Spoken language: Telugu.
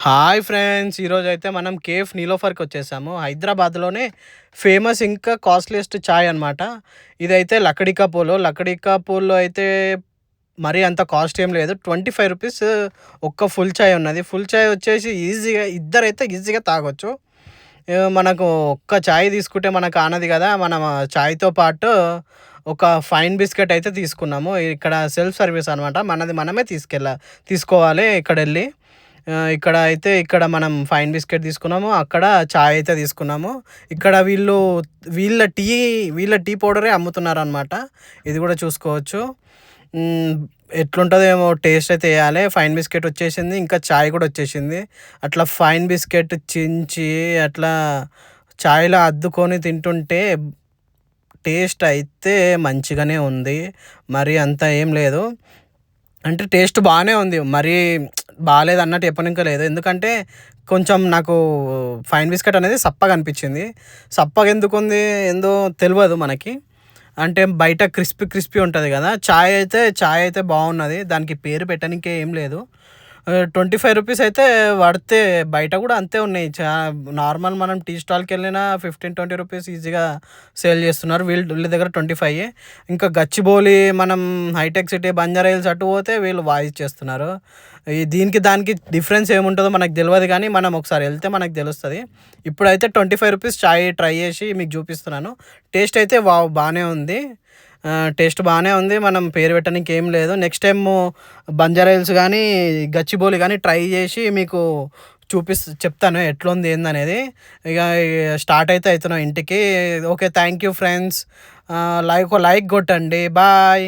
Hi friends! ఈరోజైతే మనం కేఫ్ నీలోఫర్‌కి వచ్చేసాము. హైదరాబాద్‌లోనే ఫేమస్ ఇంకా కాస్ట్‌లీయెస్ట్ చాయ్ అనమాట. ఇదైతే లకడీ కా పూలు. లకడీ కా పూల్‌లో అయితే మరీ అంత కాస్ట్ ఏం లేదు. రూ. 25 ఒక్క ఫుల్ చాయ్ ఉన్నది. ఫుల్ చాయ్ వచ్చేసి ఈజీగా ఇద్దరైతే ఈజీగా తాగొచ్చు. మనకు ఒక్క చాయ్ తీసుకుంటే మనకు ఆనది కదా! మనం చాయ్‌తో పాటు ఒక ఫైన్ బిస్కెట్ అయితే తీసుకున్నాము. ఇక్కడ సెల్ఫ్ సర్వీస్ అనమాట. మనది మనమే తీసుకోవాలి ఇక్కడెళ్ళి. ఇక్కడ మనం ఫైన్ బిస్కెట్ తీసుకున్నాము. అక్కడ చాయ్ అయితే తీసుకున్నాము. ఇక్కడ వీళ్ళ టీ వీళ్ళ టీ పౌడరే అమ్ముతున్నారనమాట. ఇది కూడా చూసుకోవచ్చు. హ్మ్. ఎట్లుంటదేమో టేస్ట్ అయితే ఎయాలే. ఫైన్ బిస్కెట్ వచ్చేసింది. ఇంకా చాయ్ కూడా వచ్చేసింది. అట్లా ఫైన్ బిస్కెట్ చించి అట్లా చాయ్‌లో అద్దుకొని తింటుంటే టేస్ట్ అయితే మంచిగానే ఉంది. మరి అంత ఏం లేదు. అంటే టేస్ట్ బానే ఉంది. మరీ బాలేదన్నట్టు చెప్పనీకి లేదు. ఎందుకంటే కొంచెం నాకు ఫైన్ బిస్కెట్ అనేది సప్పగా అనిపించింది. సప్పగా ఎందుకుంది ఏందో తెలవదు మనకి. అంటే బయట క్రిస్పీ ఉంటది కదా! చాయ్ అయితే బాగున్నది. దానికి పేరు పెట్టనీకే ఏం లేదు. రూ. 25 అయితే వర్తే. బయట కూడా అంతే ఉన్నాయి. నార్మల్ మనం టీ స్టాల్‌కెళ్ళినా 15, 20 ఈజీగా సేల్ చేస్తున్నారు. వీళ్ళ దగ్గర 25. ఇంకా గచ్చిబౌలి మనం హైటెక్ సిటీ, బంజారా హిల్స్ అటు పోతే వీళ్ళు ఇచ్చేస్తున్నారు. దీనికి దానికి డిఫరెన్స్ ఏముంటదో మనకు తెలవదు గానీ, మనం ఒకసారి ఎళ్తే మనకు తెలుస్తది. ఇప్పుడైతే రూ. 25 చాయ్ ట్రై చేసి మీకు చూపిస్తున్నాను. టేస్ట్ అయితే వావ్! బానే ఉంది. టేస్ట్ బానే ఉంది. మనం పేరు పెట్టనీకి ఏం లేదు. నెక్స్ట్ టైము బంజారా హిల్స్ గానీ, గచ్చిబౌలి గానీ ట్రై చేసి మీకు చెప్తాను ఎట్లుంది ఏందనేది. ఇగ స్టార్ట్ అయితే అయితున్నాం ఇంటికి. Okay. Thank you friends. Like కొట్టండి. బాయ్.